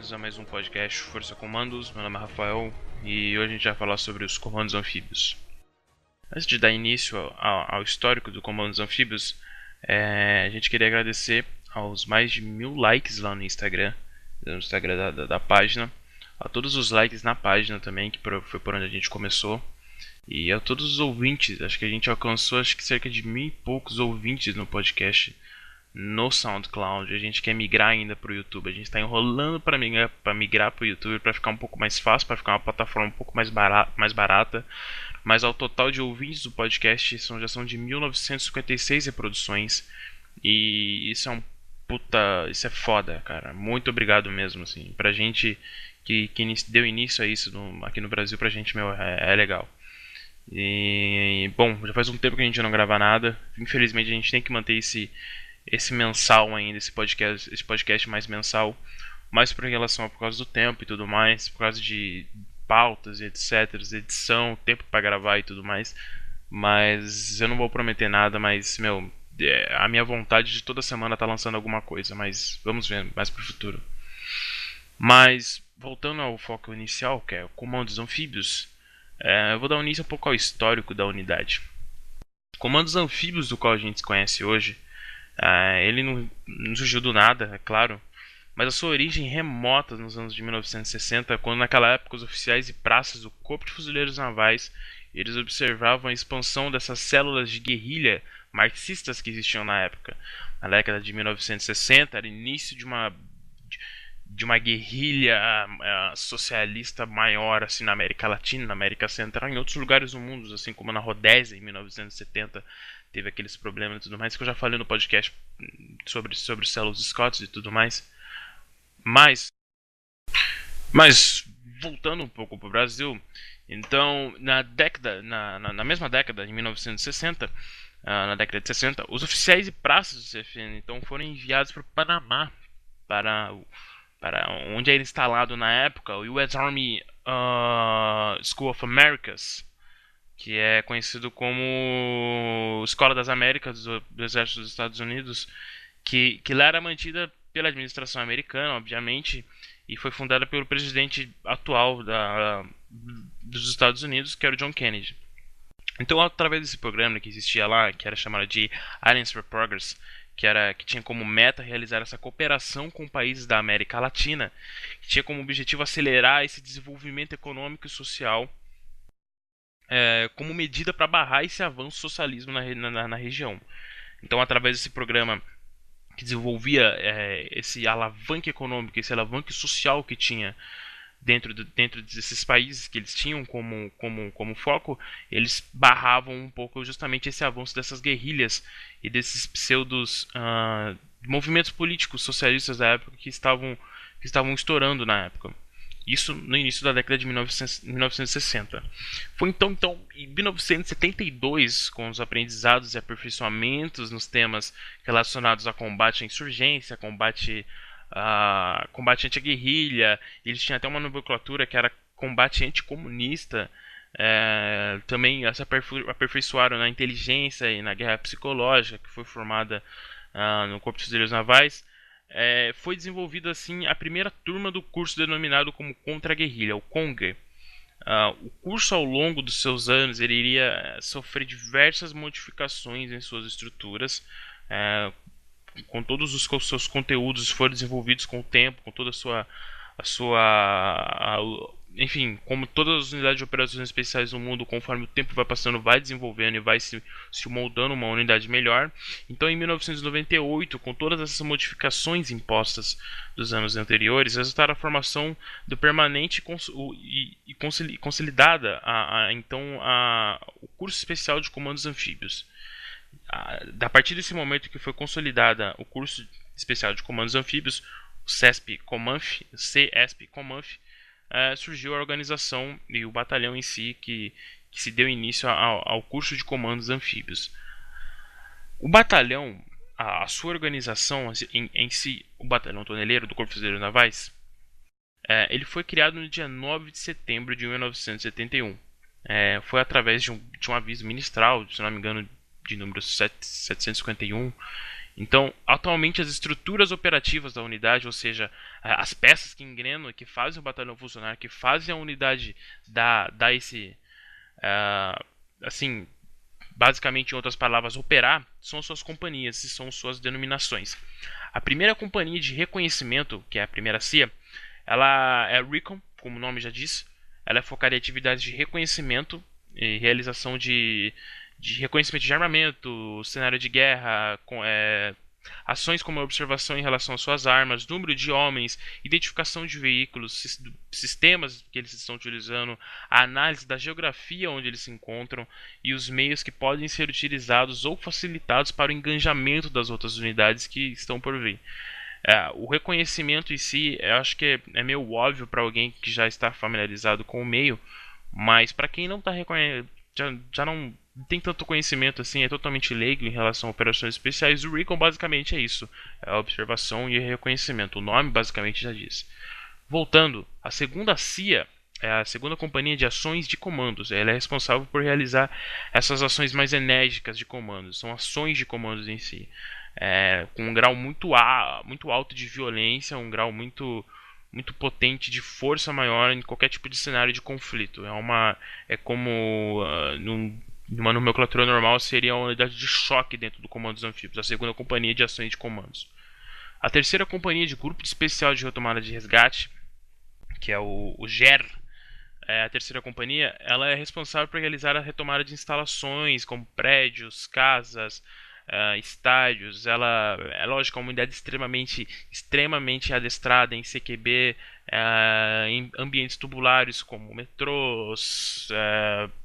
bem-vindos a mais um podcast Força Comandos. Meu nome é Rafael e hoje a gente vai falar sobre os comandos anfíbios. Antes de dar início ao histórico do comandos anfíbios, a gente queria agradecer aos mais de 1000 likes lá no Instagram da página, a todos os likes na página também, que foi por onde a gente começou, e a todos os ouvintes. Acho que a gente alcançou cerca de 1000 e poucos ouvintes no podcast no SoundCloud. A gente quer migrar ainda para o YouTube. A gente está enrolando para migrar para o YouTube, para ficar um pouco mais fácil, para ficar uma plataforma um pouco mais barata. Mas ao total de ouvintes do podcast já são de 1956 reproduções. E isso isso é foda, cara. Muito obrigado mesmo, assim. Pra gente que deu início a isso aqui no Brasil, pra gente, é legal. E, bom, já faz um tempo que a gente não grava nada. Infelizmente a gente tem que manter esse mensal ainda, esse podcast mais mensal, mais por causa do tempo e tudo mais, por causa de pautas e etc, edição, tempo para gravar e tudo mais. Mas eu não vou prometer nada, mas a minha vontade de toda semana tá lançando alguma coisa, mas vamos ver mais pro futuro. Mas voltando ao foco inicial, que é comandos anfíbios, eu vou dar início um pouco ao histórico da unidade. Comandos anfíbios do qual a gente conhece hoje, ele não surgiu do nada, é claro, mas a sua origem remota nos anos de 1960, quando naquela época os oficiais e praças do Corpo de Fuzileiros Navais eles observavam a expansão dessas células de guerrilha marxistas que existiam na época. Na década de 1960 era início de uma guerrilha socialista maior assim na América Latina, na América Central, em outros lugares do mundo, assim como na Rodésia em 1970 teve aqueles problemas e tudo mais que eu já falei no podcast sobre os Celos Scotts e tudo mais. Mas voltando um pouco para o Brasil, então na mesma década, em 1960, na década de 60, os oficiais e praças do CFN então foram enviados para o Panamá, para onde era instalado na época o US Army School of Americas, que é conhecido como Escola das Américas do Exército dos Estados Unidos, que lá era mantida pela administração americana, obviamente, e foi fundada pelo presidente atual dos Estados Unidos, que era o John Kennedy. Então, através desse programa que existia lá, que era chamado de Alliance for Progress, que tinha como meta realizar essa cooperação com países da América Latina, que tinha como objetivo acelerar esse desenvolvimento econômico e social como medida para barrar esse avanço socialismo na região. Então, através desse programa que desenvolvia esse alavanque econômico, esse alavanque social que tinha dentro desses países que eles tinham como foco, eles barravam um pouco justamente esse avanço dessas guerrilhas e desses pseudos movimentos políticos socialistas da época que estavam estourando na época. Isso no início da década de 1960. Foi então em 1972, com os aprendizados e aperfeiçoamentos nos temas relacionados a combate à insurgência, combate anti-guerrilha, eles tinham até uma nomenclatura que era combate anticomunista. Também se aperfeiçoaram na inteligência e na guerra psicológica, que foi formada no Corpo de Fuzileiros Navais. Foi desenvolvida assim a primeira turma do curso denominado como Contra-Guerrilha, o CONG. O curso, ao longo dos seus anos, ele iria sofrer diversas modificações em suas estruturas, com todos os seus conteúdos foram desenvolvidos com o tempo, com toda enfim, como todas as unidades de operações especiais do mundo, conforme o tempo vai passando, vai desenvolvendo e vai se moldando uma unidade melhor. Então, em 1998, com todas essas modificações impostas dos anos anteriores, resultaram a formação do permanente e consolidada o curso especial de comandos anfíbios. A partir desse momento que foi consolidada o curso especial de comandos anfíbios, o CESP-Comanf, surgiu a organização e o batalhão em si que se deu início ao curso de comandos anfíbios. O batalhão, a sua organização em si, o batalhão toneleiro do Corpo de Fuzileiros Navais, ele foi criado no dia 9 de setembro de 1971. Foi através de um aviso ministral, se não me engano, de número 751, Então, atualmente as estruturas operativas da unidade, ou seja, as peças que engrenam, que fazem o batalhão funcionar, que fazem a unidade dar esse, assim, basicamente, em outras palavras, operar, são suas companhias e são suas denominações. A primeira companhia de reconhecimento, que é a primeira CIA, ela é Recon, como o nome já diz. Ela é focada em atividades de reconhecimento e realização de reconhecimento de armamento, cenário de guerra, ações como a observação em relação às suas armas, número de homens, identificação de veículos, sistemas que eles estão utilizando, a análise da geografia onde eles se encontram e os meios que podem ser utilizados ou facilitados para o engajamento das outras unidades que estão por vir. O reconhecimento em si, eu acho que é meio óbvio para alguém que já está familiarizado com o meio, mas para quem não está já não tem tanto conhecimento assim, é totalmente leigo em relação a operações especiais, o Recon basicamente é isso, é a observação e reconhecimento. O nome basicamente já diz. Voltando, a segunda CIA é a segunda companhia de ações de comandos. Ela é responsável por realizar essas ações mais enérgicas de comandos. São ações de comandos em si. Com um grau muito alto de violência, um grau muito potente de força maior em qualquer tipo de cenário de conflito. É como numa nomenclatura normal seria uma unidade de choque dentro do Comandos Anfíbios, a segunda companhia de ações de comandos. A terceira companhia de Grupo Especial de Retomada de Resgate, que é o GER, a terceira companhia, ela é responsável por realizar a retomada de instalações como prédios, casas, estádios. Ela é lógico, é uma unidade extremamente adestrada em CQB, em ambientes tubulares como metrôs,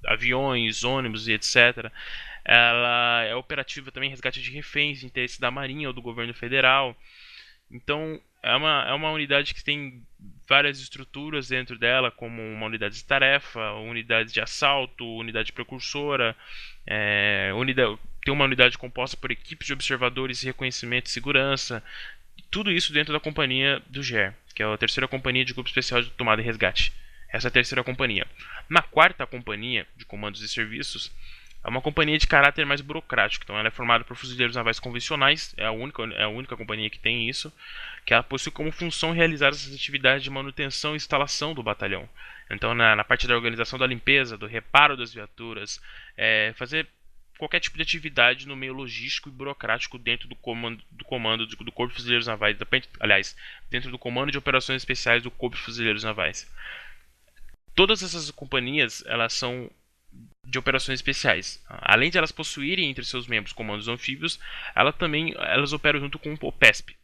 aviões, ônibus e etc. Ela é operativa também em resgate de reféns de interesse da Marinha ou do governo federal. Então, é uma unidade que tem várias estruturas dentro dela, como uma unidade de tarefa, unidade de assalto, unidade precursora, tem uma unidade composta por equipes de observadores, reconhecimento e segurança. Tudo isso dentro da companhia do GER, que é a terceira companhia de Grupo Especial de Tomada e Resgate. Essa é a terceira companhia. Na quarta companhia de comandos e serviços, é uma companhia de caráter mais burocrático. Então ela é formada por fuzileiros navais convencionais, é a única companhia que tem isso, que ela possui como função realizar essas atividades de manutenção e instalação do batalhão. Então na parte da organização da limpeza, do reparo das viaturas, fazer qualquer tipo de atividade no meio logístico e burocrático dentro do comando do Corpo de Fuzileiros Navais, aliás, dentro do Comando de Operações Especiais do Corpo de Fuzileiros Navais. Todas essas companhias, elas são de operações especiais. Além de elas possuírem entre seus membros comandos anfíbios, elas operam junto com o OPESP.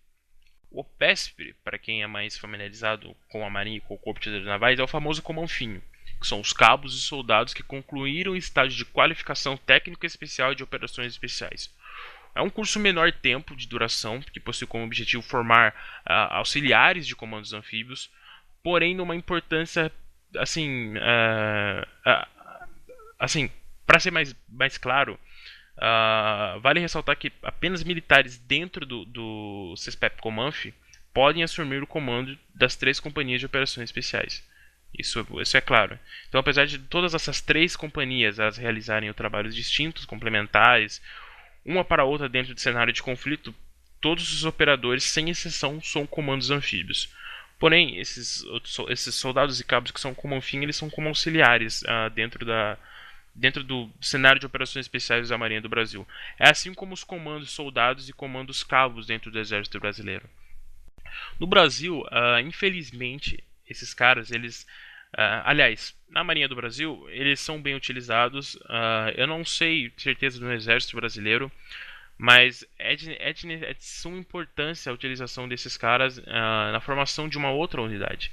O OPESP, para quem é mais familiarizado com a Marinha e com o Corpo de Fuzileiros Navais, é o famoso Comanfinho, que são os cabos e soldados que concluíram o estágio de qualificação técnica especial de operações especiais. É um curso menor tempo de duração, que possui como objetivo formar auxiliares de comandos anfíbios, porém numa importância assim, para ser mais claro, vale ressaltar que apenas militares dentro do CESPEP Comanf podem assumir o comando das 3 companhias de operações especiais. Isso é claro. Então, apesar de todas essas 3 companhias elas realizarem trabalhos distintos, complementares, uma para a outra dentro do cenário de conflito, todos os operadores, sem exceção, são comandos anfíbios. Porém, esses soldados e cabos que são comanfim, eles são como auxiliares dentro do cenário de operações especiais da Marinha do Brasil. É assim como os comandos soldados e comandos cabos dentro do Exército Brasileiro. No Brasil, infelizmente, esses caras, aliás, na Marinha do Brasil, eles são bem utilizados. Eu não sei certeza no Exército Brasileiro, mas é de suma importância a utilização desses caras na formação de uma outra unidade.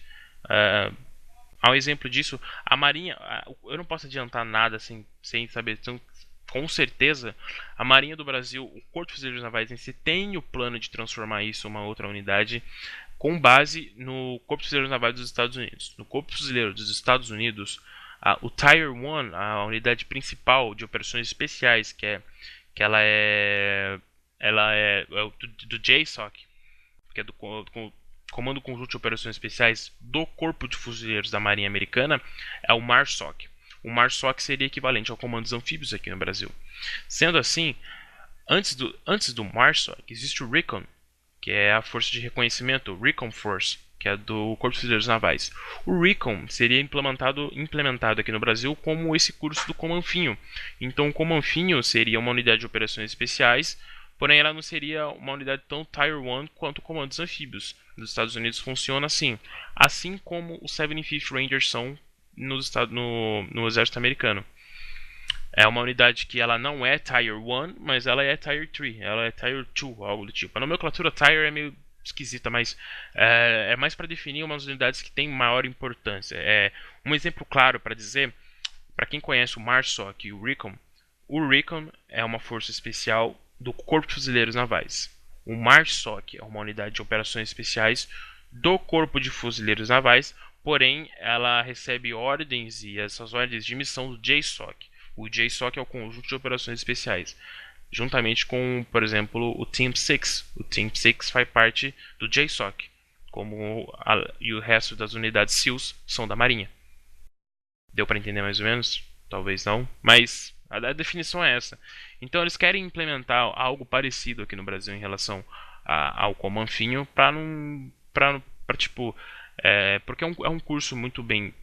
Ao exemplo disso, a Marinha, eu não posso adiantar nada sem saber, então, com certeza, a Marinha do Brasil, o Corpo de Fuzileiros Navais em si, tem o plano de transformar isso em uma outra unidade com base no Corpo de Fuzileiros Navais dos Estados Unidos. No Corpo Fuzileiro dos Estados Unidos, o Tier 1, a unidade principal de operações especiais, que ela é do JSOC, que é do Comando Conjunto de Operações Especiais do Corpo de Fuzileiros da Marinha Americana, é o MARSOC. O MARSOC seria equivalente ao Comandos Anfíbios aqui no Brasil. Sendo assim, Antes do MARSOC, existe o RECON, que é a força de reconhecimento, o Recon Force, que é do Corpo de Fuzileiros Navais. O Recon seria implementado aqui no Brasil como esse curso do Comanfinho. Então, o Comanfinho seria uma unidade de operações especiais, porém ela não seria uma unidade tão Tier 1 quanto o Comando dos Anfíbios. Nos Estados Unidos funciona assim como os 75th Rangers são no exército americano. É uma unidade que ela não é Tier 1, mas ela é Tier 3, ela é Tier 2, algo do tipo. A nomenclatura Tier é meio esquisita, mas é mais para definir umas unidades que têm maior importância. Um exemplo claro para dizer, para quem conhece o MARSOC e o RECON é uma força especial do Corpo de Fuzileiros Navais. O MARSOC é uma unidade de operações especiais do Corpo de Fuzileiros Navais, porém ela recebe ordens e essas ordens de missão do JSOC. O JSOC é o conjunto de operações especiais, juntamente com, por exemplo, o Team 6. O Team 6 faz parte do JSOC, e o resto das unidades SEALs são da Marinha. Deu para entender mais ou menos? Talvez não, mas a definição é essa. Então eles querem implementar algo parecido aqui no Brasil em relação ao Comanfinho, porque é um curso muito bem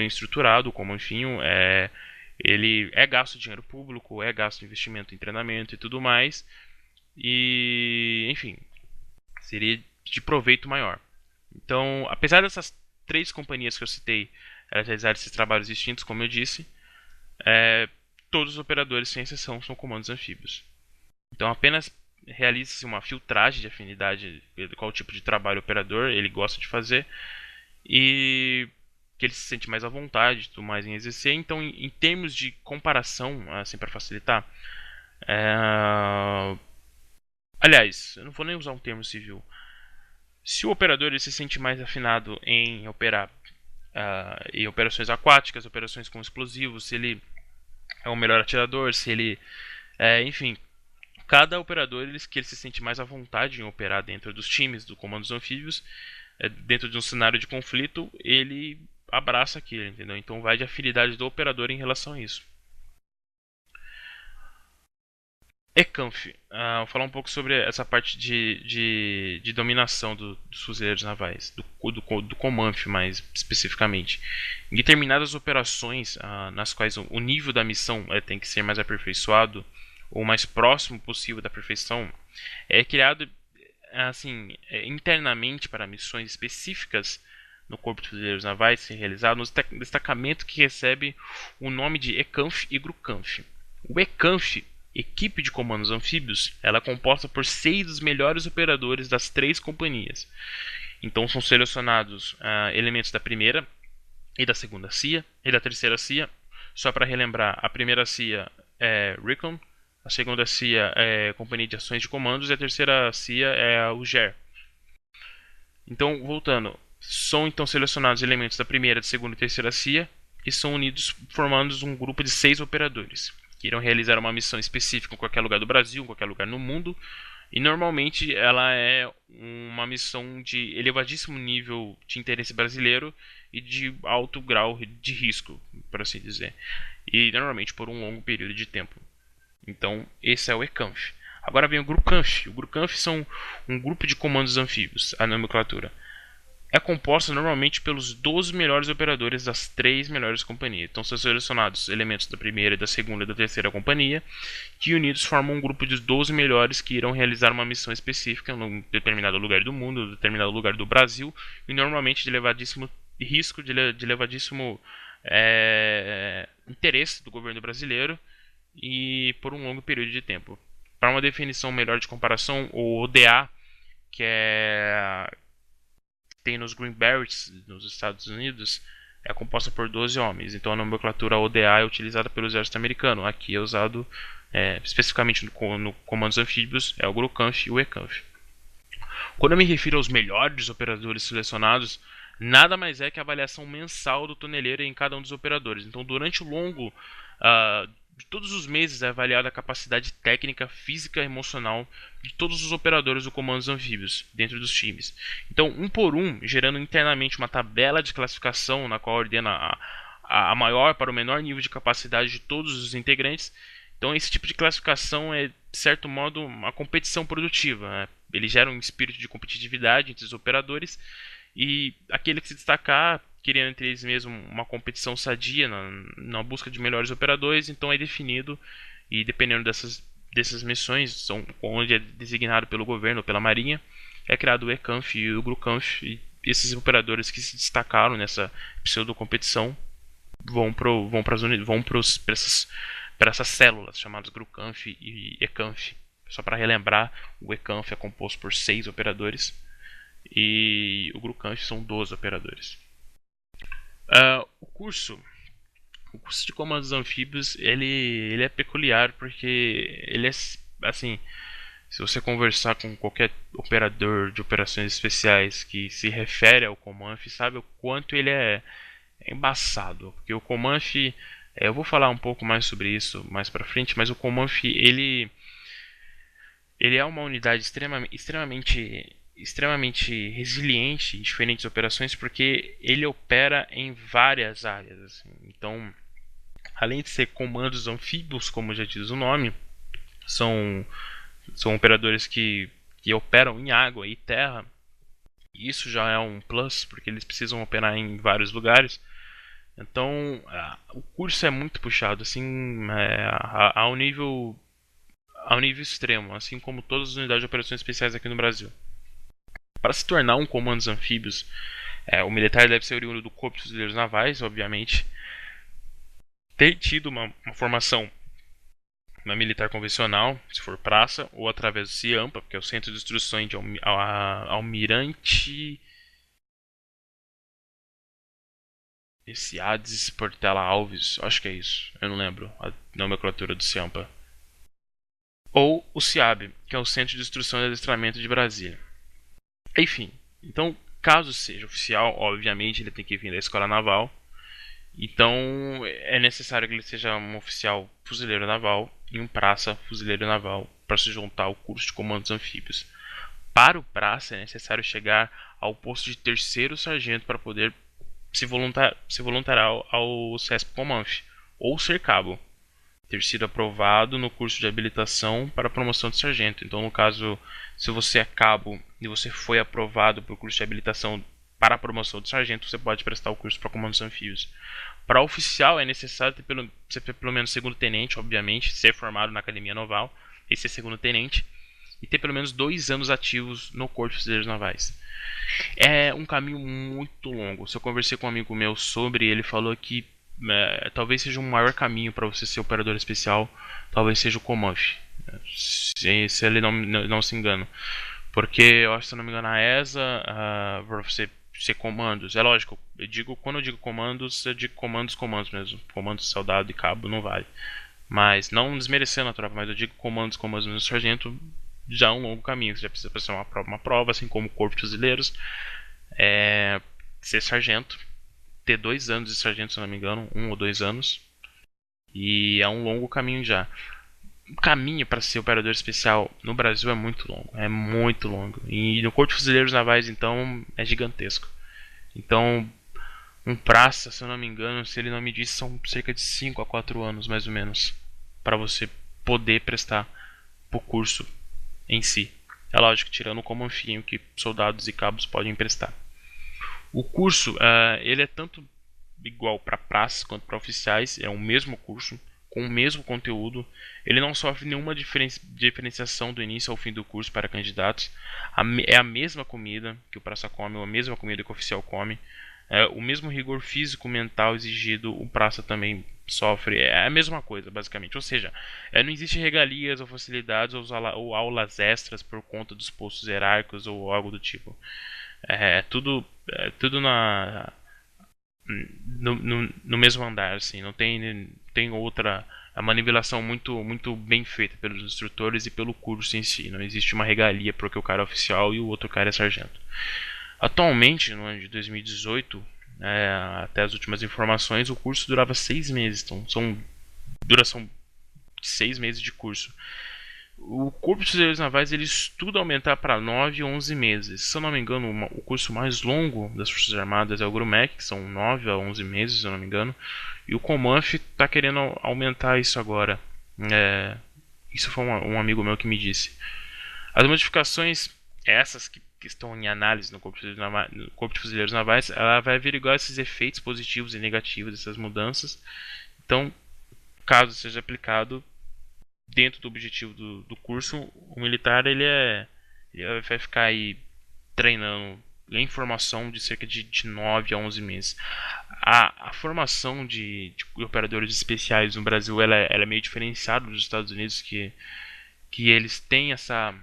estruturado. O Comanfinho ele é gasto dinheiro público, é gasto investimento em treinamento e tudo mais. E, enfim, seria de proveito maior. Então, apesar dessas 3 companhias que eu citei realizarem esses trabalhos distintos, como eu disse, todos os operadores, sem exceção, são comandos anfíbios. Então, apenas realiza-se uma filtragem de afinidade de qual tipo de trabalho o operador ele gosta de fazer e que ele se sente mais à vontade, tudo mais em exercer. Então, em termos de comparação, assim para facilitar, aliás, eu não vou nem usar um termo civil. Se o operador ele se sente mais afinado em operar em operações aquáticas, operações com explosivos, se ele é o melhor atirador, se ele, enfim, cada operador que ele se sente mais à vontade em operar dentro dos times do comandos anfíbios, dentro de um cenário de conflito, ele abraça aquilo, entendeu? Então vai de afinidade do operador em relação a isso. ECANF, vou falar um pouco sobre essa parte de dominação dos fuzileiros navais, do COMANF mais especificamente. Em determinadas operações nas quais o nível da missão tem que ser mais aperfeiçoado, ou mais próximo possível da perfeição, é criado assim, internamente para missões específicas no Corpo de Fuzileiros Navais ser realizado no destacamento que recebe o nome de ECANF e GRUCANF. O ECANF, Equipe de Comandos Anfíbios, ela é composta por 6 dos melhores operadores das 3 companhias. Então são selecionados elementos da primeira e da segunda CIA e da terceira CIA. Só para relembrar, a primeira CIA é RECON, a segunda CIA é Companhia de Ações de Comandos e a terceira CIA é o GER. Então, voltando, são então selecionados elementos da primeira, da segunda e terceira CIA e são unidos formando um grupo de 6 operadores que irão realizar uma missão específica em qualquer lugar do Brasil, em qualquer lugar no mundo. E normalmente ela é uma missão de elevadíssimo nível de interesse brasileiro e de alto grau de risco, por assim dizer. E normalmente por um longo período de tempo. Então, esse é o ECANF. Agora vem o GRUCANF. O GRUCANF são um grupo de comandos anfíbios, a nomenclatura. É composta normalmente pelos 12 melhores operadores das 3 melhores companhias. Então são selecionados elementos da primeira, da segunda e da terceira companhia, que unidos formam um grupo de 12 melhores que irão realizar uma missão específica em um determinado lugar do mundo, em um determinado lugar do Brasil, e normalmente de elevadíssimo risco, de elevadíssimo interesse do governo brasileiro, e por um longo período de tempo. Para uma definição melhor de comparação, o ODA, que tem nos Green Berets nos Estados Unidos, é composta por 12 homens. Então a nomenclatura ODA é utilizada pelo exército americano. Aqui é usado especificamente no comandos anfíbios, é o GRUCANF e o ECANF. Quando eu me refiro aos melhores operadores selecionados, nada mais é que a avaliação mensal do toneleiro em cada um dos operadores. Então durante o longo de todos os meses é avaliada a capacidade técnica, física e emocional de todos os operadores do comandos anfíbios dentro dos times. Então, um por um, gerando internamente uma tabela de classificação na qual ordena a maior para o menor nível de capacidade de todos os integrantes. Então, esse tipo de classificação é de certo modo, uma competição produtiva, né? Ele gera um espírito de competitividade entre os operadores e aquele que se destacar, criando entre eles mesmo uma competição sadia na busca de melhores operadores, então é definido e dependendo dessas missões, onde é designado pelo governo ou pela marinha, é criado o ECANF e o GRUCANF, e esses operadores que se destacaram nessa pseudo-competição para essas células chamadas GRUCANF e ECANF. Só para relembrar, o ECANF é composto por 6 operadores e o GRUCANF são 12 operadores. O curso de comandos anfíbios ele é peculiar porque ele é assim, se você conversar com qualquer operador de operações especiais que se refere ao Comanf, sabe o quanto ele é embaçado, porque o Comanf, eu vou falar um pouco mais sobre isso mais para frente, mas o Comanf ele é uma unidade extremamente resiliente em diferentes operações porque ele opera em várias áreas. Assim. Então, além de ser comandos anfíbios, como já diz o nome, são operadores que operam em água e terra. E isso já é um plus, porque eles precisam operar em vários lugares. Então, o curso é muito puxado, assim, ao nível extremo, assim como todas as unidades de operações especiais aqui no Brasil. Para se tornar um comandos anfíbios, o militar deve ser oriundo do Corpo de Fuzileiros Navais, obviamente, ter tido uma formação na militar convencional, se for praça, ou através do CIAMPA, que é o Centro de Instruções de Almirante Esiades Portela Alves, acho que é isso, eu não lembro a nomenclatura do CIAMPA. Ou o CIAB, que é o Centro de Instrução e Adestramento de Brasília. Enfim, então, caso seja oficial, obviamente ele tem que vir da Escola Naval. Então, é necessário que ele seja um oficial fuzileiro naval e um praça fuzileiro naval para se juntar ao curso de comandos anfíbios. Para o praça, é necessário chegar ao posto de terceiro sargento para poder se voluntariar ao CESP-Comanf, ou ser cabo, ter sido aprovado no curso de habilitação para a promoção de sargento. Então, no caso, se você é cabo e você foi aprovado para o curso de habilitação para a promoção de sargento, você pode prestar o curso para comandos anfíbios. Para oficial, é necessário ser pelo menos segundo tenente, obviamente, ser formado na academia naval e ser segundo tenente, e ter pelo menos 2 anos ativos no Corpo de Fuzileiros Navais. É um caminho muito longo. Se eu conversei com um amigo meu sobre, ele falou que talvez seja um maior caminho para você ser operador especial, talvez seja o Comanf, se ele não se engana. Porque eu acho, se não me engano, a ESA, para você ser comandos, é lógico, quando eu digo comandos, eu digo comandos mesmo. Comandos soldado e cabo não vale. Mas não desmerecendo a tropa, mas eu digo comandos mesmo, sargento, já é um longo caminho. Você já precisa passar uma prova, assim como o Corpo de Fuzileiros, ser sargento, ter 2 anos de sargento, se não me engano, 1 ou 2 anos, e é um longo caminho já. O caminho para ser operador especial no Brasil é muito longo, e no Corpo de Fuzileiros Navais, então, é gigantesco. Então, um praça, se eu não me engano, se ele não me disse, são cerca de 5 a 4 anos, mais ou menos, para você poder prestar pro curso em si. É lógico, tirando o comanfinho que soldados e cabos podem prestar. O curso, ele é tanto igual para praças quanto para oficiais, é o mesmo curso, com o mesmo conteúdo. Ele não sofre nenhuma diferenciação do início ao fim do curso para candidatos. É a mesma comida que o praça come, ou a mesma comida que o oficial come. O mesmo rigor físico mental exigido, o praça também sofre. É a mesma coisa, basicamente. Ou seja, não existe regalias ou facilidades ou aulas extras por conta dos postos hierárquicos ou algo do tipo. Tudo no mesmo andar, assim, não tem outra. É uma nivelação muito bem feita pelos instrutores e pelo curso em si. Não existe uma regalia porque o cara é oficial e o outro cara é sargento. Atualmente, no ano de 2018, até as últimas informações, o curso durava 6 meses. Então, duração de 6 meses de curso. O Corpo de Fuzileiros Navais ele estuda aumentar para 9 ou 11 meses. Se eu não me engano, o curso mais longo das Forças Armadas é o GRUMEC, que são 9 a 11 meses, se eu não me engano. E o Comanf está querendo aumentar isso agora. Isso foi um amigo meu que me disse. As modificações, essas que estão em análise no Corpo de Fuzileiros Navais, ela vai averiguar esses efeitos positivos e negativos dessas mudanças. Então, caso seja aplicado dentro do objetivo do curso, o militar ele vai ficar aí treinando em formação de cerca de 9 a 11 meses. A formação de operadores especiais no Brasil ela é meio diferenciada dos Estados Unidos, que eles têm essa.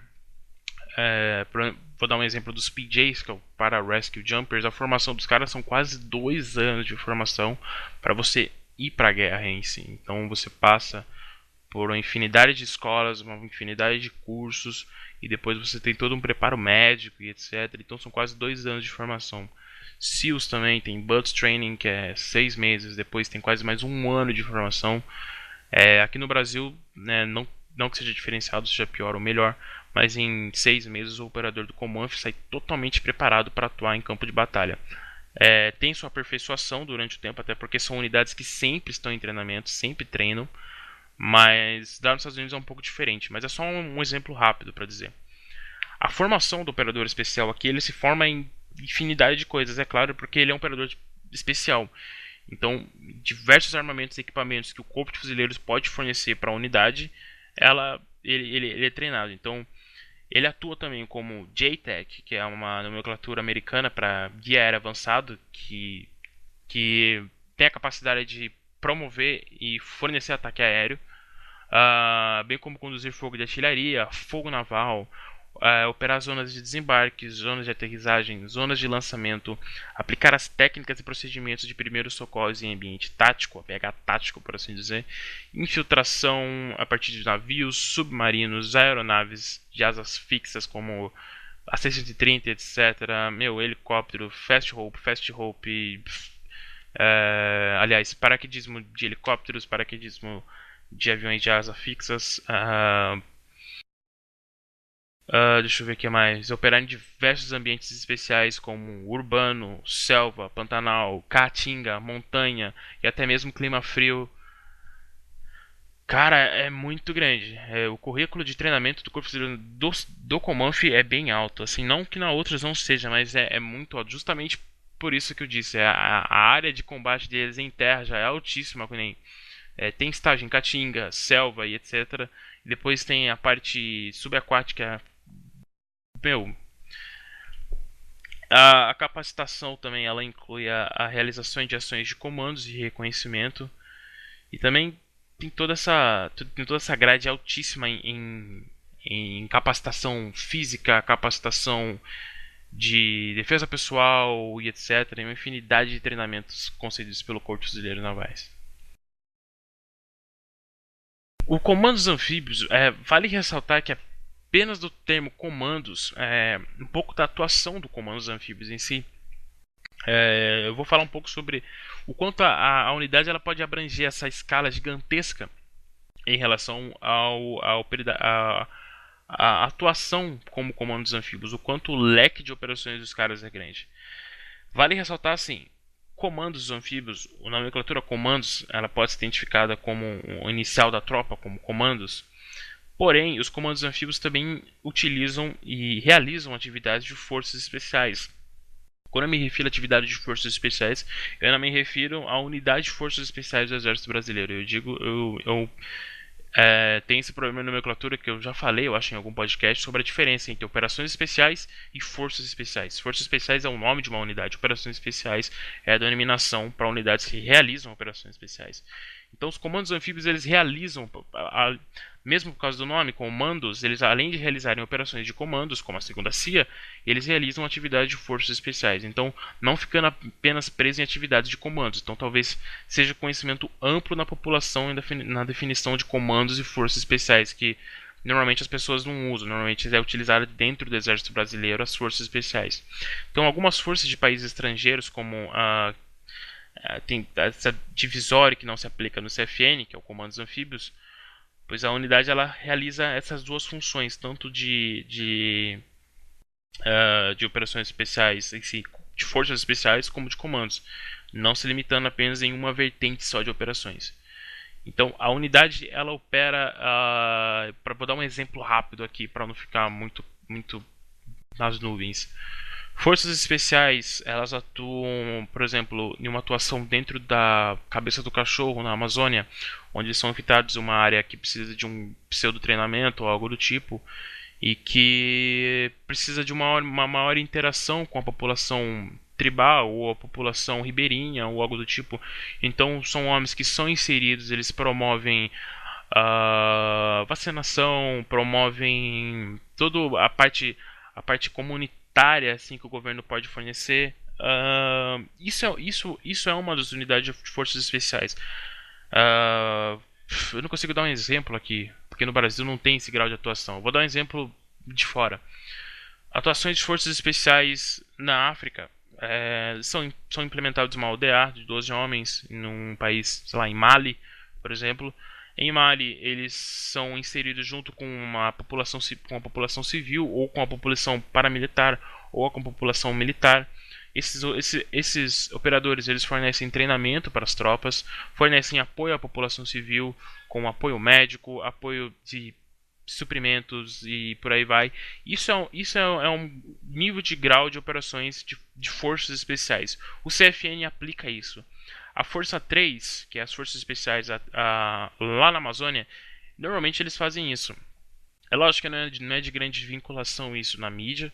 Vou dar um exemplo dos PJs, que é o Para Rescue Jumpers. A formação dos caras são quase 2 anos de formação para você ir para a guerra em si. Então você passa por uma infinidade de escolas, uma infinidade de cursos, e depois você tem todo um preparo médico e etc. Então são quase 2 anos de formação. SEALs também tem BUDS Training, que é 6 meses, depois tem quase mais um ano de formação. Aqui no Brasil, né, não que seja diferenciado, seja pior ou melhor, mas em 6 meses o operador do Comanf sai totalmente preparado para atuar em campo de batalha. Tem sua aperfeiçoação durante o tempo, até porque são unidades que sempre estão em treinamento, sempre treinam, mas lá nos Estados Unidos é um pouco diferente. Mas é só um exemplo rápido para dizer. A formação do operador especial aqui, ele se forma em infinidade de coisas, é claro, porque ele é um operador especial. Então, diversos armamentos e equipamentos que o Corpo de Fuzileiros pode fornecer para a unidade, ele é treinado. Então, ele atua também como JTAC, que é uma nomenclatura americana para guia aéreo avançado, que tem a capacidade de promover e fornecer ataque aéreo, bem como conduzir fogo de artilharia, fogo naval, operar zonas de desembarque, zonas de aterrissagem, zonas de lançamento, aplicar as técnicas e procedimentos de primeiros socorros em ambiente tático, PH tático, por assim dizer, infiltração a partir de navios, submarinos, aeronaves de asas fixas como a C-130, etc. Helicóptero, fast hope, aliás, paraquedismo de helicópteros, paraquedismo de aviões de asa fixas. Deixa eu ver o que mais. Operar em diversos ambientes especiais como urbano, selva, pantanal, caatinga, montanha e até mesmo clima frio. Cara, é muito grande. O currículo de treinamento do Corpo Fuzileiro do Comanf é bem alto. Assim, não que na outras não seja, mas é muito alto. Justamente por isso que eu disse. A área de combate deles em terra já é altíssima. Tem estágio em caatinga, selva e etc. Depois tem a parte subaquática. Meu, a capacitação também ela inclui a realização de ações de comandos e reconhecimento. E também tem toda essa grade altíssima em capacitação física, capacitação de defesa pessoal e etc. E uma infinidade de treinamentos concedidos pelo Corpo de Fuzileiros Navais. O Comandos Anfíbios, vale ressaltar que apenas do termo comandos, um pouco da atuação do Comandos Anfíbios em si. Eu vou falar um pouco sobre o quanto a unidade ela pode abranger essa escala gigantesca em relação à atuação como comandos anfíbios, o quanto o leque de operações dos caras é grande. Vale ressaltar assim, comandos anfíbios, a nomenclatura comandos, ela pode ser identificada como o inicial da tropa, como comandos. Porém, os comandos anfíbios também utilizam e realizam atividades de forças especiais. Quando eu me refiro a atividade de forças especiais, eu não me refiro à unidade de forças especiais do Exército Brasileiro. Tem esse problema de nomenclatura que eu já falei, eu acho, em algum podcast, sobre a diferença entre operações especiais e forças especiais. Forças especiais é o nome de uma unidade, operações especiais é a denominação para unidades que realizam operações especiais. Então, os comandos anfíbios eles realizam, mesmo por causa do nome, comandos, eles além de realizarem operações de comandos, como a segunda CIA, eles realizam atividades de forças especiais. Então, não ficando apenas preso em atividades de comandos. Então, talvez seja conhecimento amplo na população na definição de comandos e forças especiais, que normalmente as pessoas não usam. Normalmente é utilizado dentro do Exército Brasileiro as forças especiais. Então, algumas forças de países estrangeiros, como tem essa divisória que não se aplica no CFN, que é o Comandos Anfíbios, pois a unidade ela realiza essas duas funções, tanto de operações especiais, de forças especiais, como de comandos, não se limitando apenas em uma vertente só de operações. Então a unidade ela opera, para dar um exemplo rápido aqui, para não ficar muito nas nuvens. Forças especiais, elas atuam, por exemplo, em uma atuação dentro da cabeça do cachorro na Amazônia, onde eles são infiltrados em uma área que precisa de um pseudo treinamento ou algo do tipo, e que precisa de uma maior interação com a população tribal ou a população ribeirinha ou algo do tipo. Então são homens que são inseridos, eles promovem vacinação, promovem toda a parte comunitária assim que o governo pode fornecer. Isso é uma das unidades de forças especiais. Ah, eu não consigo dar um exemplo aqui, porque no Brasil não tem esse grau de atuação. Eu vou dar um exemplo de fora. Atuações de forças especiais na África são implementados uma ODA de 12 homens num país, sei lá, em Mali, por exemplo. Em Mali, eles são inseridos junto com a população civil, ou com a população paramilitar, ou com a população militar. Esses operadores eles fornecem treinamento para as tropas, fornecem apoio à população civil, com apoio médico, apoio de suprimentos e por aí vai. Isso é um nível de grau de operações de forças especiais. O CFN aplica isso. A Força 3, que é as forças especiais lá na Amazônia, normalmente eles fazem isso. É lógico que não é de grande vinculação isso na mídia.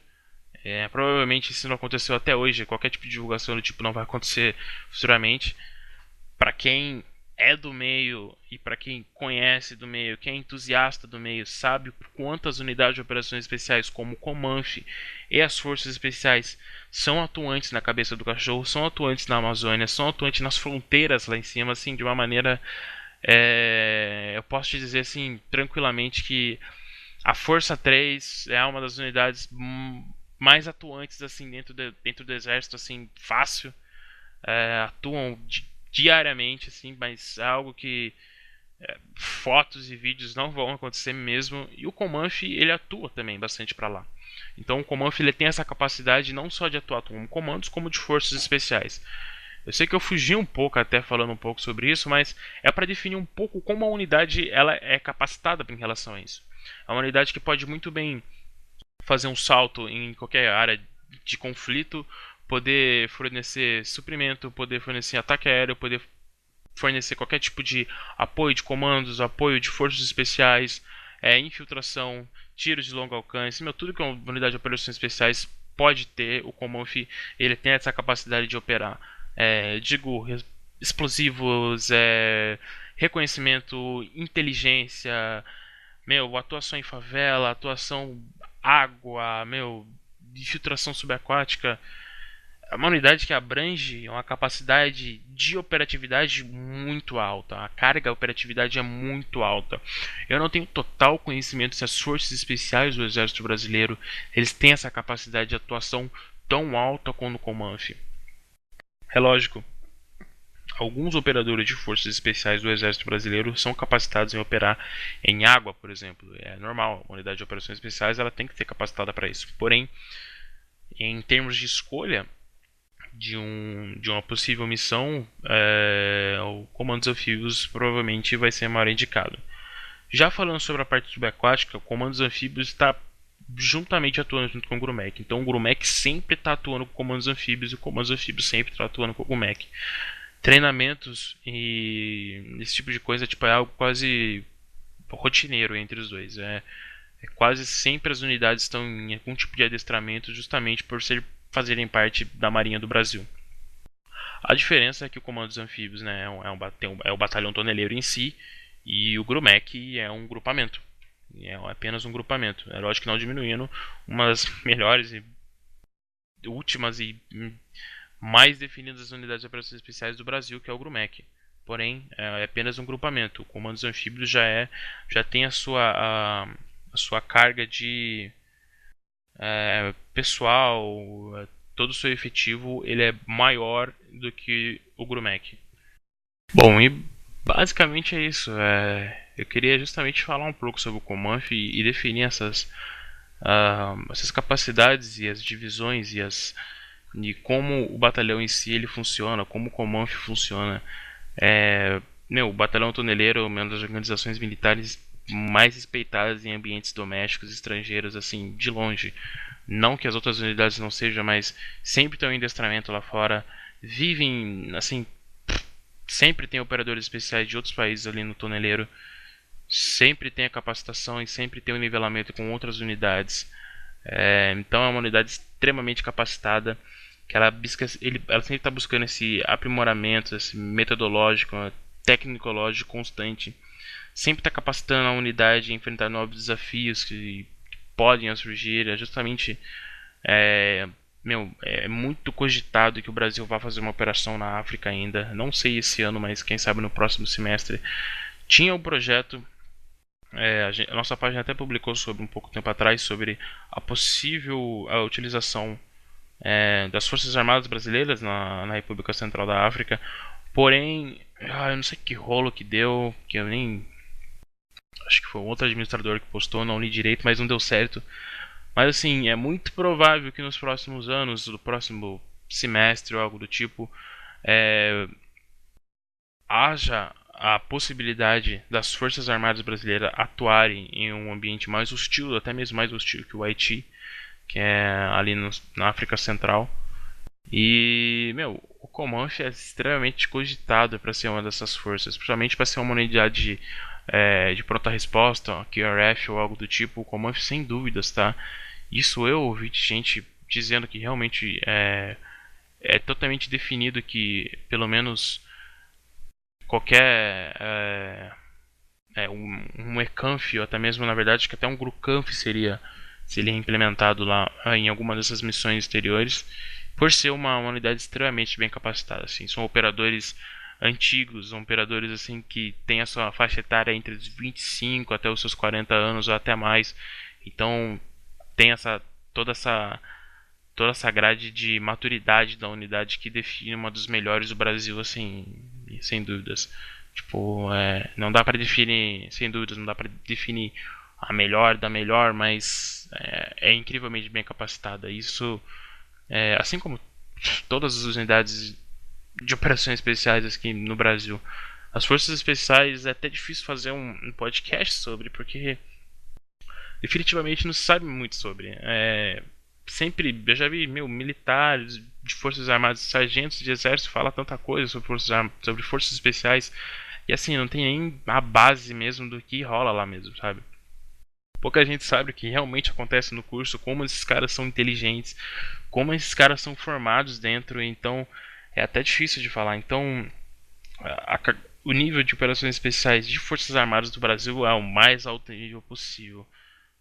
Provavelmente isso não aconteceu até hoje. Qualquer tipo de divulgação do tipo não vai acontecer futuramente. Para quem é do meio e para quem conhece do meio, quem é entusiasta do meio, sabe quantas unidades de operações especiais, como o Comanche e as forças especiais, são atuantes na cabeça do cachorro, são atuantes na Amazônia, são atuantes nas fronteiras lá em cima, assim, de uma maneira. Eu posso te dizer assim, tranquilamente, que a Força 3 é uma das unidades mais atuantes assim dentro do exército, assim, fácil. Atuam diariamente, assim, mas é algo que fotos e vídeos não vão acontecer mesmo. E o Comanche ele atua também bastante para lá. Então o Comanche ele tem essa capacidade não só de atuar como comandos, como de forças especiais. Eu sei que eu fugi um pouco até falando um pouco sobre isso, mas é para definir um pouco como a unidade ela é capacitada em relação a isso. É uma unidade que pode muito bem fazer um salto em qualquer área de conflito, poder fornecer suprimento, poder fornecer ataque aéreo, poder fornecer qualquer tipo de apoio de comandos, apoio de forças especiais, infiltração, tiros de longo alcance, tudo que uma unidade de operações especiais pode ter, o Comanche ele tem essa capacidade de operar. Digo, explosivos, reconhecimento, inteligência, atuação em favela, atuação água, infiltração subaquática. É uma unidade que abrange uma capacidade de operatividade muito alta. A carga de operatividade é muito alta. Eu não tenho total conhecimento se as forças especiais do Exército Brasileiro eles têm essa capacidade de atuação tão alta quanto o Comanche. É lógico, alguns operadores de forças especiais do Exército Brasileiro são capacitados em operar em água, por exemplo. É normal, a unidade de operações especiais ela tem que ser capacitada para isso. Porém, em termos de escolha de uma possível missão, o Comandos Anfíbios provavelmente vai ser maior indicado. Já falando sobre a parte subaquática, o Comandos Anfíbios está juntamente atuando junto com o Grumec. Então o Grumec sempre está atuando com comandos anfíbios e o Comandos Anfíbios sempre está atuando com o Grumec. Treinamentos e esse tipo de coisa é algo quase rotineiro entre os dois. Quase sempre as unidades estão em algum tipo de adestramento justamente por fazerem parte da Marinha do Brasil. A diferença é que o Comando dos Anfíbios, né, é o batalhão toneleiro em si e o Grumec é um grupamento. É apenas um grupamento. É lógico que não diminuindo uma das melhores e últimas e mais definidas unidades de operações especiais do Brasil, que é o Grumec. Porém, é apenas um grupamento. O Comando dos Anfíbios já tem a sua carga de pessoal, todo o seu efetivo ele é maior do que o Grumec. Bom, e basicamente é isso. Eu queria justamente falar um pouco sobre o Comanche e definir essas capacidades e as divisões e como o batalhão em si ele funciona, como o Comanche funciona. o Batalhão Toneleiro é uma das organizações militares mais respeitadas em ambientes domésticos estrangeiros, assim, de longe. Não que as outras unidades não sejam, mas sempre estão em adestramento lá fora. Vivem, assim, sempre tem operadores especiais de outros países ali no toneleiro. Sempre tem a capacitação e sempre tem o nivelamento com outras unidades. Então é uma unidade extremamente capacitada, que ela sempre está buscando esse aprimoramento, esse metodológico, tecnicológico constante. Sempre está capacitando a unidade a enfrentar novos desafios que podem surgir. É justamente é, é muito cogitado que o Brasil vá fazer uma operação na África ainda. Não sei esse ano, mas quem sabe no próximo semestre. Tinha o projeto. A nossa página até publicou sobre um pouco tempo atrás sobre a possível utilização das Forças Armadas Brasileiras na República Central da África. Porém, eu não sei que rolo que deu, que eu nem. Acho que foi um outro administrador que postou, não li direito, mas não deu certo. Mas assim, é muito provável que nos próximos anos, no próximo semestre ou algo do tipo, haja a possibilidade das Forças Armadas Brasileiras atuarem em um ambiente mais hostil, até mesmo mais hostil que o Haiti, que é ali na África Central. E, o Comanche é extremamente cogitado para ser uma dessas forças, principalmente para ser uma unidade de pronta resposta, QRF ou algo do tipo. O Comanche, sem dúvidas, tá? Isso eu ouvi de gente dizendo que realmente é totalmente definido que, pelo menos, qualquer um ECANF, ou até mesmo, na verdade, que até um GRUCANF seria implementado lá em alguma dessas missões exteriores, por ser uma unidade extremamente bem capacitada. Assim. São operadores antigos, são operadores assim que têm a sua faixa etária entre os 25 até os seus 40 anos ou até mais. Então tem toda essa grade de maturidade da unidade que define uma dos melhores do Brasil, assim, sem dúvidas. Tipo, não dá para definir, sem dúvidas, não dá para definir a melhor da melhor, mas é incrivelmente bem capacitada. Isso, assim como todas as unidades de operações especiais aqui no Brasil. As forças especiais é até difícil fazer um podcast sobre, porque definitivamente não se sabe muito sobre. Sempre, eu já vi militares de forças armadas, sargentos de exército falar tanta coisa sobre forças especiais, e assim, não tem nem a base mesmo do que rola lá mesmo, sabe? Pouca gente sabe o que realmente acontece no curso, como esses caras são inteligentes, como esses caras são formados dentro, então é até difícil de falar. Então, o nível de operações especiais de Forças Armadas do Brasil é o mais alto nível possível.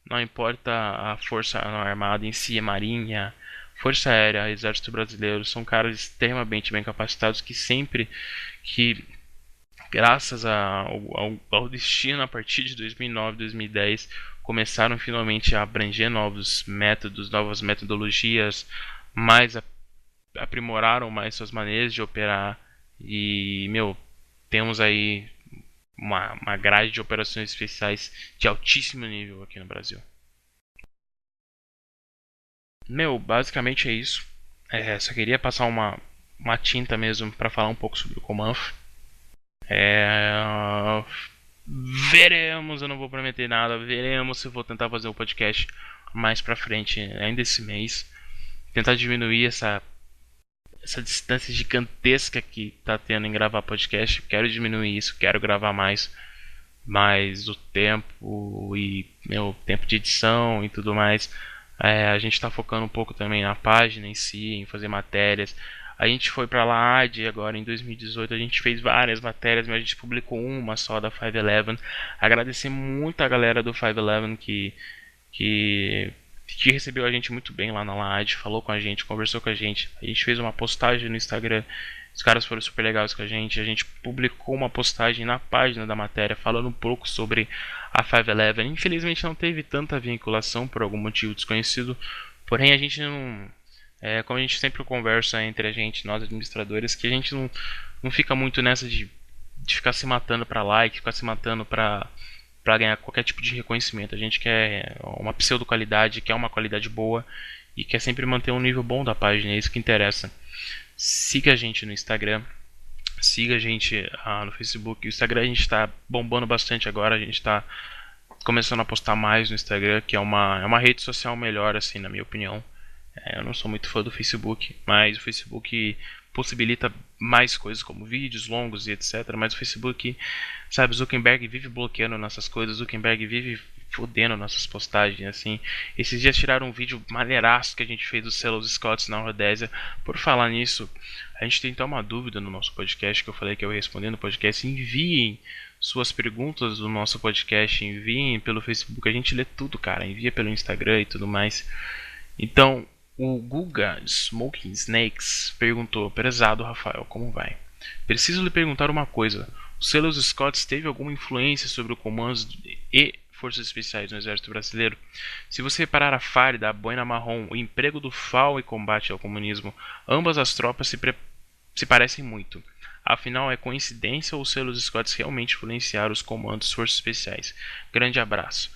Não importa a força armada em si, a marinha, força aérea, exército brasileiro, são caras extremamente bem capacitados que graças ao destino a partir de 2009, 2010, começaram finalmente a abranger novos métodos, novas metodologias, mais aprimoraram mais suas maneiras de operar e, temos aí uma grade de operações especiais de altíssimo nível aqui no Brasil. Basicamente é isso. Só queria passar uma tinta mesmo para falar um pouco sobre o Comanf. Veremos, eu não vou prometer nada. Veremos se eu vou tentar fazer o podcast mais pra frente, ainda esse mês. Tentar diminuir essa distância gigantesca que tá tendo em gravar podcast. Quero diminuir isso, quero gravar mais. Mas o tempo e tempo de edição e tudo mais, a gente está focando um pouco também na página em si, em fazer matérias. A gente foi para a LAAD agora em 2018, a gente fez várias matérias, mas a gente publicou uma só da 511. Agradecer muito a galera do 511 que recebeu a gente muito bem lá na LAAD, falou com a gente, conversou com a gente. A gente fez uma postagem no Instagram, os caras foram super legais com a gente publicou uma postagem na página da matéria falando um pouco sobre a 511. Infelizmente não teve tanta vinculação por algum motivo desconhecido, porém a gente não... como a gente sempre conversa entre a gente, nós administradores, que a gente não fica muito nessa de ficar se matando pra like, ficar se matando pra ganhar qualquer tipo de reconhecimento. A gente quer uma pseudo qualidade, quer uma qualidade boa e quer sempre manter um nível bom da página, é isso que interessa. Siga a gente no Instagram, Siga a gente no Facebook. O Instagram a gente está bombando bastante agora. A gente está começando a postar mais no Instagram, que é uma rede social melhor, assim, na minha opinião. Eu não sou muito fã do Facebook, mas o Facebook possibilita mais coisas como vídeos longos e etc. Mas o Facebook, sabe, Zuckerberg vive bloqueando nossas coisas, Zuckerberg vive fodendo nossas postagens, assim. Esses dias tiraram um vídeo maneiraço que a gente fez dos Celos Scotts na Rodésia. Por falar nisso, a gente tem então uma dúvida no nosso podcast, que eu falei que eu ia responder no podcast. Enviem suas perguntas do nosso podcast, enviem pelo Facebook, a gente lê tudo, cara. Envia pelo Instagram e tudo mais. Então, o Guga Smoking Snakes perguntou: Prezado Rafael, como vai? Preciso lhe perguntar uma coisa. O Celos Scotts teve alguma influência sobre o comandos e forças especiais no Exército Brasileiro? Se você reparar a Farda, a boina marrom, o emprego do FAO e combate ao comunismo, ambas as tropas se parecem muito. Afinal, é coincidência ou os Celos Scotts realmente influenciaram os comandos e forças especiais? Grande abraço.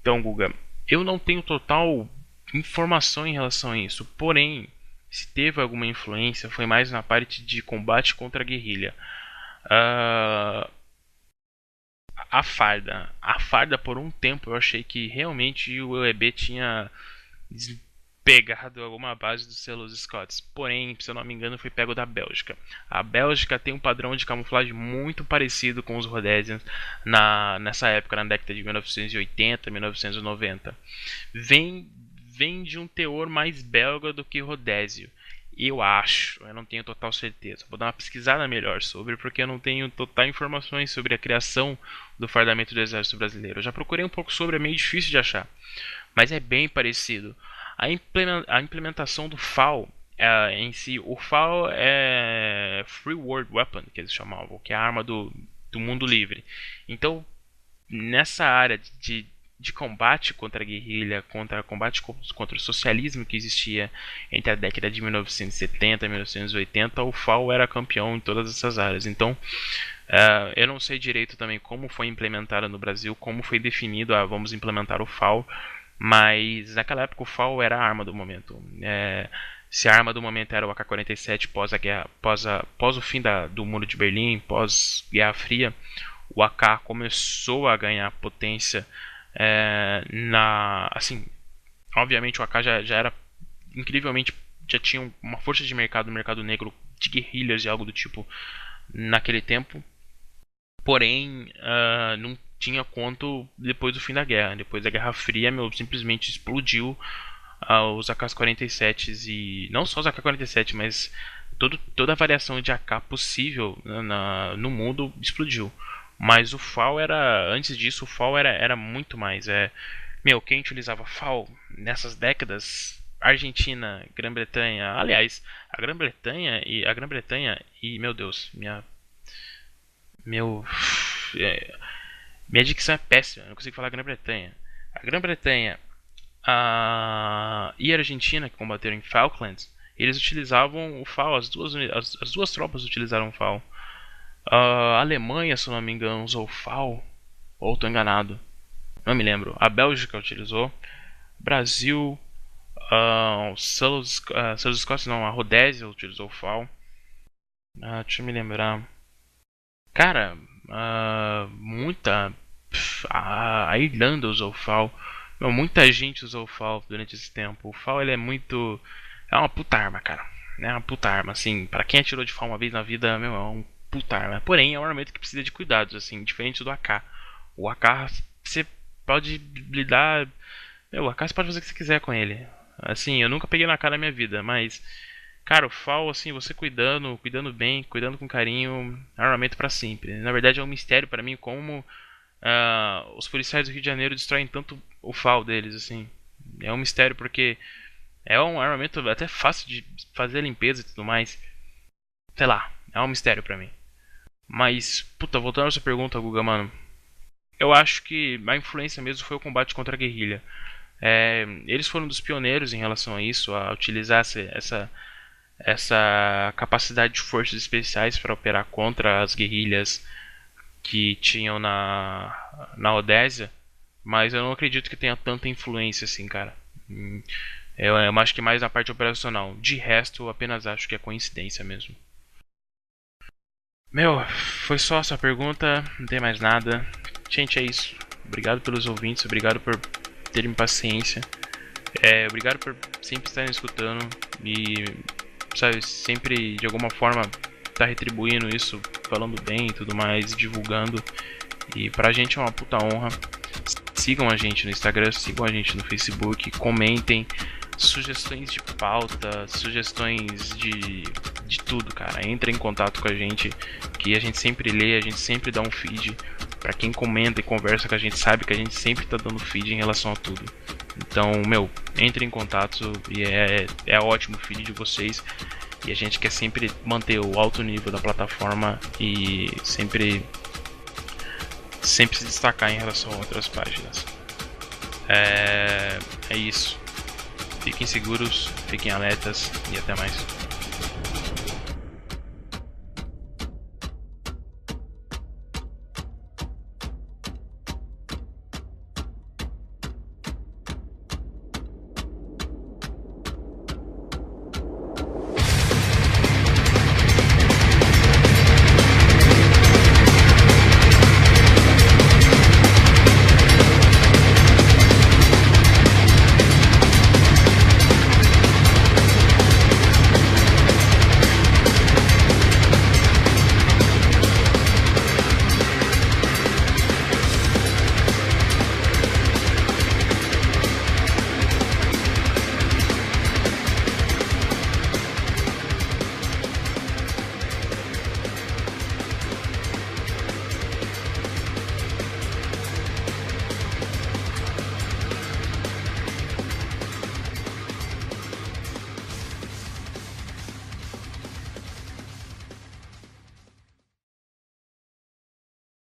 Então, Guga, eu não tenho total informação em relação a isso, porém, se teve alguma influência, foi mais na parte de combate contra a guerrilha. Uh, a farda por um tempo eu achei que realmente o EB tinha pegado alguma base dos Celos Scotts, porém, se eu não me engano, foi pego da Bélgica. A Bélgica tem um padrão de camuflagem muito parecido com os Rhodesians nessa época, na década de 1980, 1990. Vem de um teor mais belga do que rodésio. Eu acho, eu não tenho total certeza. Vou dar uma pesquisada melhor sobre, porque eu não tenho total informações sobre a criação do fardamento do Exército Brasileiro. Eu já procurei um pouco sobre, é meio difícil de achar, mas é bem parecido. A implementação do FAL em si, o FAL é Free World Weapon, que eles chamavam, que é a arma do mundo livre. Então, nessa área de combate contra a guerrilha, combate contra o socialismo que existia entre a década de 1970 e 1980, o FAO era campeão em todas essas áreas. Então, eu não sei direito também como foi implementada no Brasil, como foi definido, vamos implementar o FAO, mas naquela época o FAO era a arma do momento. Se a arma do momento era o AK-47 pós o fim do Muro de Berlim, pós Guerra Fria, o AK começou a ganhar potência. Assim, obviamente o AK já era incrivelmente, já tinha uma força de mercado no mercado negro de guerrilhas e algo do tipo naquele tempo, porém não tinha quanto depois do fim da guerra. Depois da Guerra Fria, simplesmente explodiu os AK-47s, e não só os AK-47, mas toda a variação de AK possível no mundo explodiu. Mas o FAL antes disso, o FAL era muito mais. Quem utilizava FAL nessas décadas? Argentina, Grã-Bretanha. Aliás, a Grã-Bretanha e meu Deus, meu, minha dicção é péssima, eu não consigo falar Grã-Bretanha. A Grã-Bretanha e a Argentina, que combateram em Falklands, eles utilizavam o FAL, as duas tropas utilizaram o FAL. A Alemanha, se eu não me engano, usou o FAL, ou estou enganado, não me lembro. A Bélgica utilizou. Brasil, Celos Scotts não, a Rodésia utilizou o FAL. Deixa eu me lembrar. Cara, a Irlanda usou o FAL. Muita gente usou o FAL durante esse tempo. O FAL ele é uma puta arma, cara. É uma puta arma, assim, pra quem atirou de FAL uma vez na vida, é um puta arma. Porém, é um armamento que precisa de cuidados, assim, diferente do AK. O AK, você pode lidar... o AK você pode fazer o que você quiser com ele. Assim, eu nunca peguei na cara na minha vida, mas... Cara, o FAL, assim, você cuidando bem, cuidando com carinho, é um armamento pra sempre. Na verdade, é um mistério pra mim como os policiais do Rio de Janeiro destroem tanto o FAL deles, assim. É um mistério porque é um armamento até fácil de fazer a limpeza e tudo mais. Sei lá, é um mistério pra mim. Mas, puta, voltando à sua pergunta, Guga, mano. Eu acho que a influência mesmo foi o combate contra a guerrilha. Eles foram dos pioneiros em relação a isso, a utilizar essa capacidade de forças especiais para operar contra as guerrilhas que tinham na Odésia, mas eu não acredito que tenha tanta influência assim, cara. Eu acho que mais na parte operacional. De resto, eu apenas acho que é coincidência mesmo. Meu, foi só essa pergunta, não tem mais nada. Gente, é isso. Obrigado pelos ouvintes, obrigado por terem paciência. Obrigado por sempre estarem escutando e, sabe, sempre de alguma forma tá retribuindo isso, falando bem e tudo mais, divulgando. E pra gente é uma puta honra. Sigam a gente no Instagram, sigam a gente no Facebook, comentem sugestões de pauta, sugestões de tudo, cara. Entre em contato com a gente, que a gente sempre lê, a gente sempre dá um feed. Pra quem comenta e conversa com a gente, sabe que a gente sempre tá dando feed em relação a tudo. Então, meu, entre em contato e é ótimo o feed de vocês. E a gente quer sempre manter o alto nível da plataforma e sempre se destacar em relação a outras páginas. É isso. Fiquem seguros, fiquem alertas e até mais.